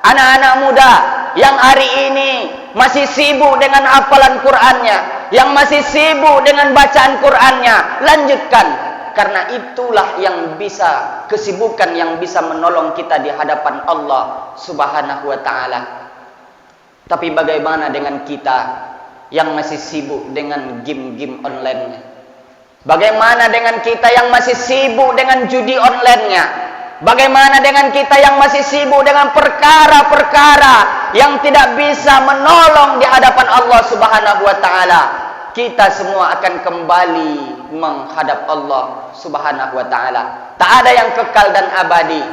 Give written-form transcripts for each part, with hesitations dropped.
anak-anak muda yang hari ini masih sibuk dengan hafalan Qur'annya, yang masih sibuk dengan bacaan Qur'annya, lanjutkan. Karena itulah yang bisa, kesibukan yang bisa menolong kita di hadapan Allah Subhanahu wa ta'ala. Tapi bagaimana dengan kita yang masih sibuk dengan game-game online-nya? Bagaimana dengan kita yang masih sibuk dengan judi online-nya? Bagaimana dengan kita yang masih sibuk dengan perkara-perkara yang tidak bisa menolong di hadapan Allah Subhanahu wa ta'ala? Kita semua akan kembali menghadap Allah Subhanahu wa ta'ala. Tak ada yang kekal dan abadi.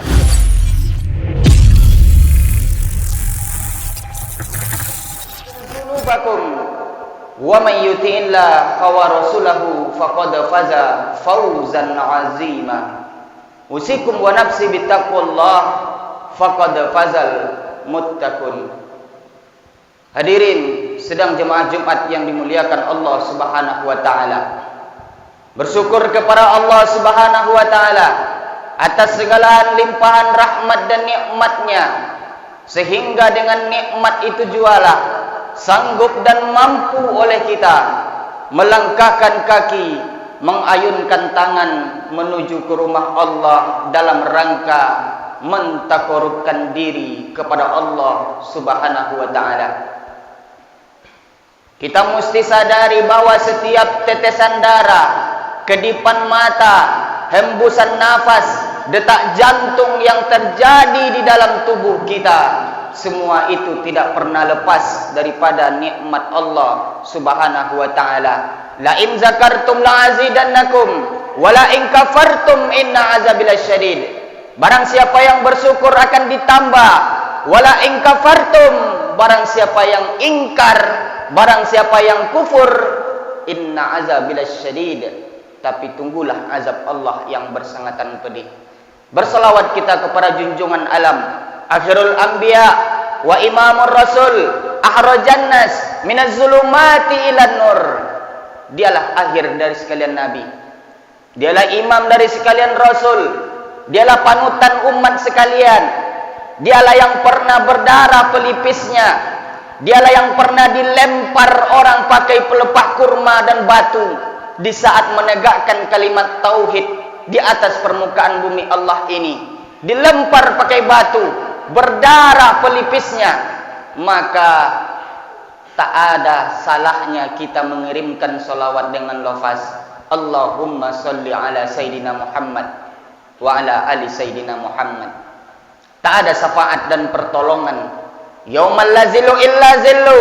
Dzunubakum wa may yuti'illah wa rasulahu faqad faza fawzan 'azima. Usikum wa nafsi bittaqwallah faqad fazal muttaqun. Hadirin sedang jemaah Jumat yang dimuliakan Allah Subhanahu wa ta'ala, bersyukur kepada Allah Subhanahu wa ta'ala atas segala limpahan rahmat dan nikmatnya, sehingga dengan nikmat itu jualah sanggup dan mampu oleh kita melangkahkan kaki, mengayunkan tangan menuju ke rumah Allah dalam rangka mentakorubkan diri kepada Allah Subhanahu wa ta'ala. Kita mesti sadari bahwa setiap tetesan darah, kedipan mata, hembusan nafas, detak jantung yang terjadi di dalam tubuh kita, semua itu tidak pernah lepas daripada nikmat Allah Subhanahu wa ta'ala. La in zakartum la azidannakum wa la in kafartum inna azabi lasyadid. Barang siapa yang bersyukur akan ditambah, wala in kafartum, barang siapa yang ingkar, barang siapa yang kufur, inna azabi lasyadid, tapi tunggulah azab Allah yang bersangatan pedih. Berselawat kita kepada junjungan alam, akhirul anbiya wa imamur rasul, ahrajan nas minaz zulumati ilan nur. Dialah akhir dari sekalian nabi, dialah imam dari sekalian rasul, dialah panutan umat sekalian, dialah yang pernah berdarah pelipisnya, dialah yang pernah dilempar orang pakai pelepah kurma dan batu di saat menegakkan kalimat tauhid di atas permukaan bumi Allah ini. Dilempar pakai batu, berdarah pelipisnya, maka tak ada salahnya kita mengirimkan salawat dengan lafaz Allahumma salli ala Sayyidina Muhammad wa ala ali Sayyidina Muhammad. Tak ada syafaat dan pertolongan yaumal la zillu illa zillu,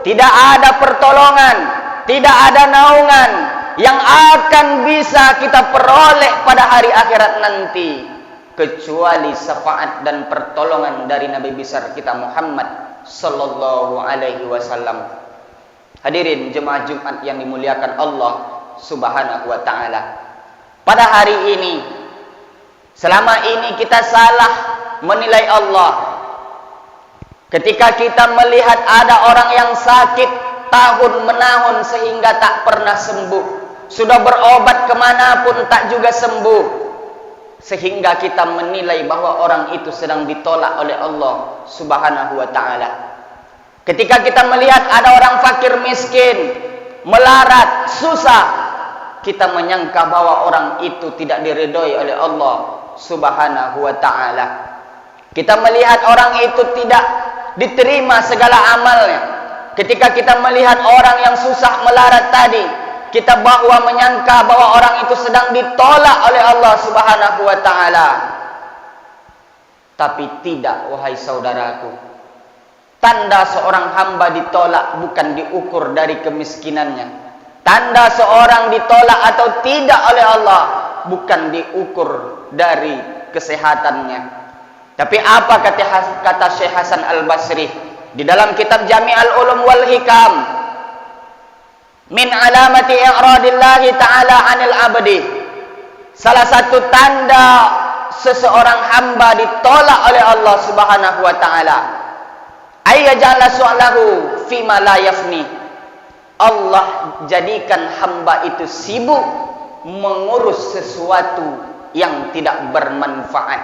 tidak ada pertolongan, tidak ada naungan yang akan bisa kita peroleh pada hari akhirat nanti kecuali syafaat dan pertolongan dari Nabi besar kita Muhammad sallallahu alaihi wasallam. Hadirin jemaah Jumat yang dimuliakan Allah Subhanahu wa ta'ala, pada hari ini, selama ini kita salah menilai Allah. Ketika kita melihat ada orang yang sakit tahun menahun sehingga tak pernah sembuh, sudah berobat kemanapun tak juga sembuh, sehingga kita menilai bahwa orang itu sedang ditolak oleh Allah Subhanahu wa ta'ala. Ketika kita melihat ada orang fakir miskin, melarat, susah, kita menyangka bahwa orang itu tidak diridhoi oleh Allah Subhanahu wa ta'ala. Kita melihat orang itu tidak diterima segala amalnya. Ketika kita melihat orang yang susah melarat tadi, kita menyangka bahwa orang itu sedang ditolak oleh Allah Subhanahu wa ta'ala. Tapi tidak, wahai saudaraku. Tanda seorang hamba ditolak bukan diukur dari kemiskinannya. Tanda seorang ditolak atau tidak oleh Allah bukan diukur dari kesehatannya. Tapi apa kata Syekh Hasan Al-Basri di dalam kitab Jami'ul Ulum wal Hikam? Min alamati i'radillahi ta'ala 'anil abdi. Salah satu tanda seseorang hamba ditolak oleh Allah Subhanahu wa ta'ala, ayyaj'ala su'lahu fima la yafni. Allah jadikan hamba itu sibuk mengurus sesuatu yang tidak bermanfaat.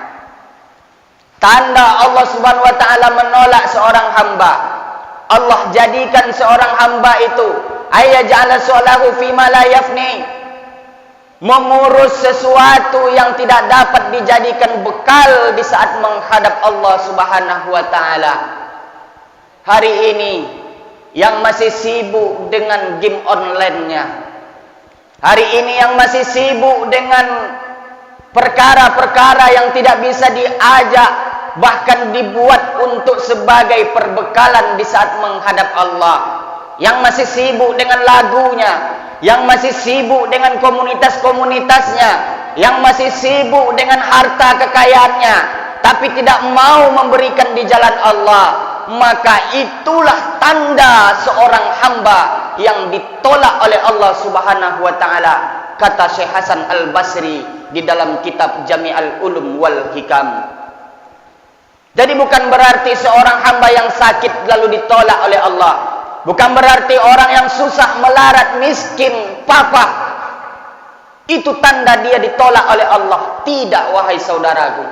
Tanda Allah Subhanahu wa taala menolak seorang hamba. Allah jadikan seorang hamba itu ayaj'ala solahu fima la yafni, mengurus sesuatu yang tidak dapat dijadikan bekal di saat menghadap Allah Subhanahu wa taala. Hari ini yang masih sibuk dengan game online-nya, hari ini yang masih sibuk dengan perkara-perkara yang tidak bisa diajak, bahkan dibuat untuk sebagai perbekalan di saat menghadap Allah, yang masih sibuk dengan lagunya, yang masih sibuk dengan komunitas-komunitasnya, yang masih sibuk dengan harta kekayaannya, tapi tidak mau memberikan di jalan Allah, maka itulah tanda seorang hamba yang ditolak oleh Allah Subhanahu wa taala, kata Syekh Hasan Al-Basri di dalam kitab Jami'ul Ulum wal Hikam. Jadi bukan berarti seorang hamba yang sakit lalu ditolak oleh Allah, bukan berarti orang yang susah, melarat, miskin, papa itu tanda dia ditolak oleh Allah. Tidak, wahai saudaraku.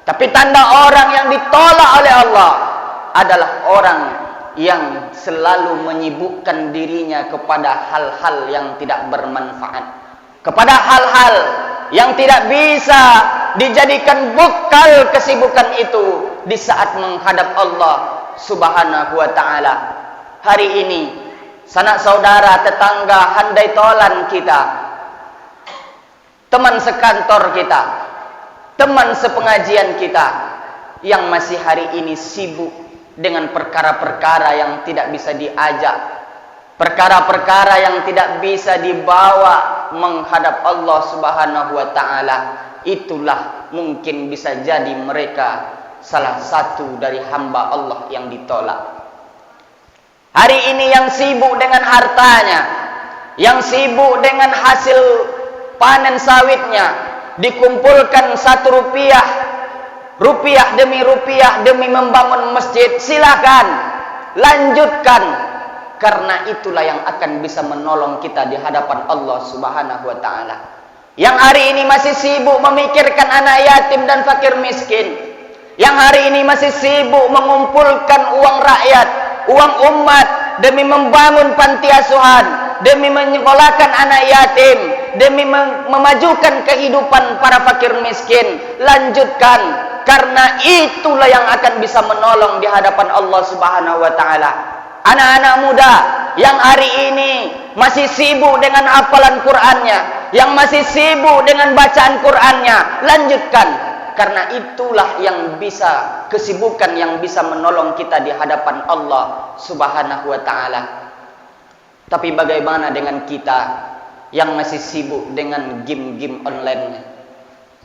Tapi tanda orang yang ditolak oleh Allah adalah orang yang selalu menyibukkan dirinya kepada hal-hal yang tidak bermanfaat, kepada hal-hal yang tidak bisa dijadikan bekal kesibukan itu di saat menghadap Allah Subhanahu wa taala. Hari ini sanak saudara, tetangga, handai tolan kita, teman sekantor kita, teman sepengajian kita yang masih hari ini sibuk dengan perkara-perkara yang tidak bisa diajak, perkara-perkara yang tidak bisa dibawa menghadap Allah Subhanahu wa taala. Itulah mungkin bisa jadi mereka salah satu dari hamba Allah yang ditolak. Hari ini yang sibuk dengan hartanya, yang sibuk dengan hasil panen sawitnya, dikumpulkan 1 rupiah, rupiah demi membangun masjid, silakan lanjutkan, karena itulah yang akan bisa menolong kita di hadapan Allah Subhanahu wa taala. Yang hari ini masih sibuk memikirkan anak yatim dan fakir miskin, yang hari ini masih sibuk mengumpulkan uang rakyat, uang umat demi membangun panti asuhan, demi menyekolahkan anak yatim, demi memajukan kehidupan para fakir miskin, lanjutkan, karena itulah yang akan bisa menolong di hadapan Allah Subhanahu wa taala. Anak-anak muda yang hari ini masih sibuk dengan hafalan Qur'annya, yang masih sibuk dengan bacaan Qur'annya, lanjutkan, karena itulah yang bisa, kesibukan yang bisa menolong kita di hadapan Allah Subhanahu wa taala. Tapi bagaimana dengan kita yang masih sibuk dengan game-game online-nya?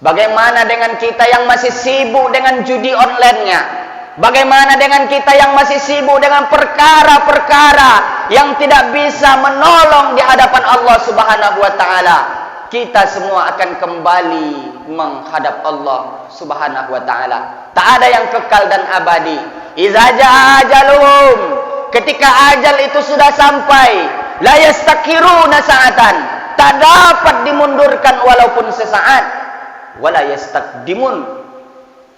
Bagaimana dengan kita yang masih sibuk dengan judi online-nya? Bagaimana dengan kita yang masih sibuk dengan perkara-perkara yang tidak bisa menolong di hadapan Allah Subhanahu wa taala? Kita semua akan kembali menghadap Allah Subhanahu wa taala. Tak ada yang kekal dan abadi. Iza jaa ajaluhum, ketika ajal itu sudah sampai, la yastakiruna sa'atan, tak dapat dimundurkan walaupun sesaat, wala yastakdimun,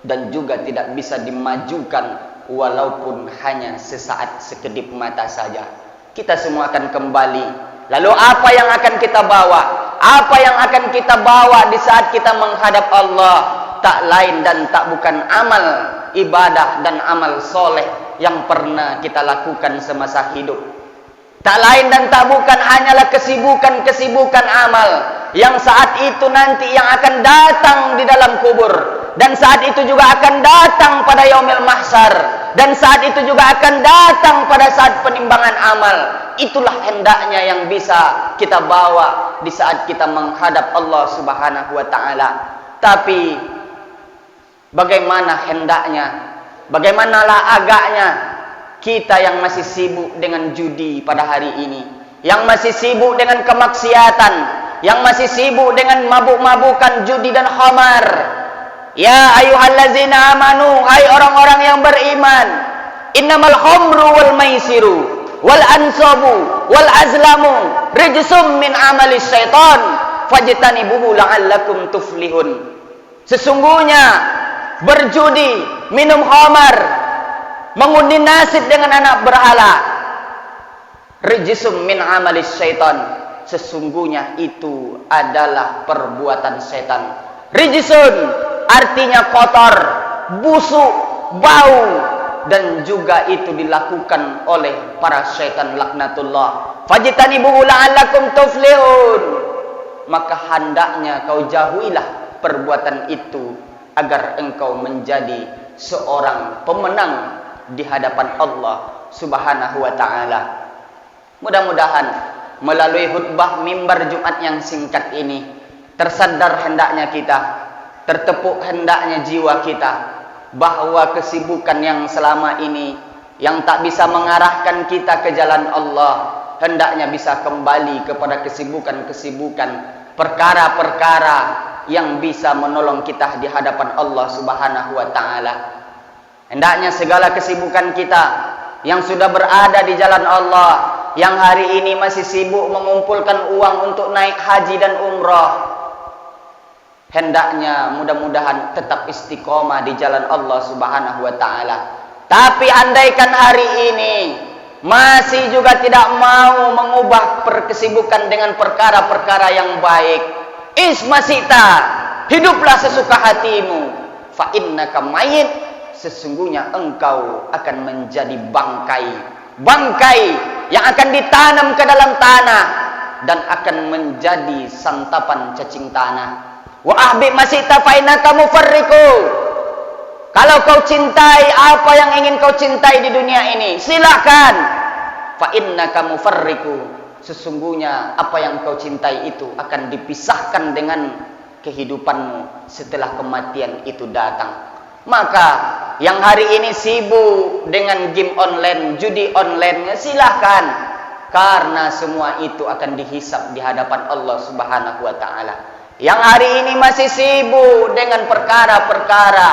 dan juga tidak bisa dimajukan walaupun hanya sesaat, sekedip mata saja. Kita semua akan kembali. Lalu apa yang akan kita bawa? Apa yang akan kita bawa di saat kita menghadap Allah? Tak lain dan tak bukan amal ibadah dan amal soleh yang pernah kita lakukan semasa hidup. Tak lain dan tak bukan hanyalah kesibukan-kesibukan amal yang saat itu nanti yang akan datang di dalam kubur, dan saat itu juga akan datang pada yaumil mahsyar, dan saat itu juga akan datang pada saat penimbangan amal. Itulah hendaknya yang bisa kita bawa di saat kita menghadap Allah Subhanahu wa taala. Tapi bagaimana hendaknya, bagaimanalah agaknya kita yang masih sibuk dengan judi pada hari ini, yang masih sibuk dengan kemaksiatan, yang masih sibuk dengan mabuk-mabukan judi dan khamar. Ya ayyuhallazina amanu, hai orang-orang yang beriman, innamal khamru wal maisiru wal ansabu wal azlamu rijsum min amali syaitan fajtanibuhu la'allakum tuflihun. Sesungguhnya berjudi, minum khamar, mengundi nasib dengan anak berhala. Rijsum min amalis syaitan. Sesungguhnya itu adalah perbuatan setan. Rijsun artinya kotor, busuk, bau, dan juga itu dilakukan oleh para syaitan laknatullah. Fajtanibuhu la'allakum tuflihun. Maka hendaknya kau jauhilah perbuatan itu agar engkau menjadi seorang pemenang di hadapan Allah Subhanahu wa taala. Mudah-mudahan melalui khutbah mimbar Jumat yang singkat ini tersadar hendaknya kita, tertepuk hendaknya jiwa kita bahwa kesibukan yang selama ini yang tak bisa mengarahkan kita ke jalan Allah hendaknya bisa kembali kepada kesibukan-kesibukan, perkara-perkara yang bisa menolong kita di hadapan Allah Subhanahu wa taala. Hendaknya segala kesibukan kita yang sudah berada di jalan Allah, yang hari ini masih sibuk mengumpulkan uang untuk naik haji dan umrah, hendaknya mudah-mudahan tetap istiqomah di jalan Allah Subhanahu wa taala. Tapi andaikan hari ini masih juga tidak mau mengubah kesibukan dengan perkara-perkara yang baik, ismasita, hiduplah sesuka hatimu. Fa innaka mayyit, sesungguhnya engkau akan menjadi bangkai. Bangkai yang akan ditanam ke dalam tanah dan akan menjadi santapan cacing tanah. Wa ahbib masita fa innaka mufarriqu. Kalau kau cintai apa yang ingin kau cintai di dunia ini, silakan. Fa innaka mufarriqu. Sesungguhnya apa yang kau cintai itu akan dipisahkan dengan kehidupanmu setelah kematian itu datang. Maka yang hari ini sibuk dengan game online, judi online, silahkan. Karena semua itu akan dihisab di hadapan Allah Subhanahu wa taala. Yang hari ini masih sibuk dengan perkara-perkara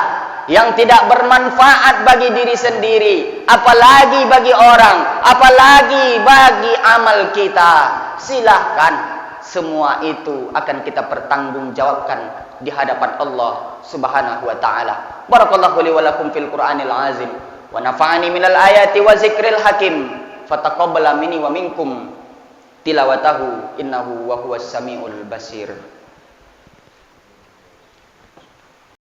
yang tidak bermanfaat bagi diri sendiri, apalagi bagi orang, apalagi bagi amal kita. Silahkan. Semua itu akan kita pertanggungjawabkan di hadapan Allah Subhanahu wa taala. Barakallahu li wa lakum fil Qur'anil azim wa nafa'ani minal ayati wa zikril hakim. Fataqabbala minni wa minkum tilawatahu innahu wa huwas samiul basir.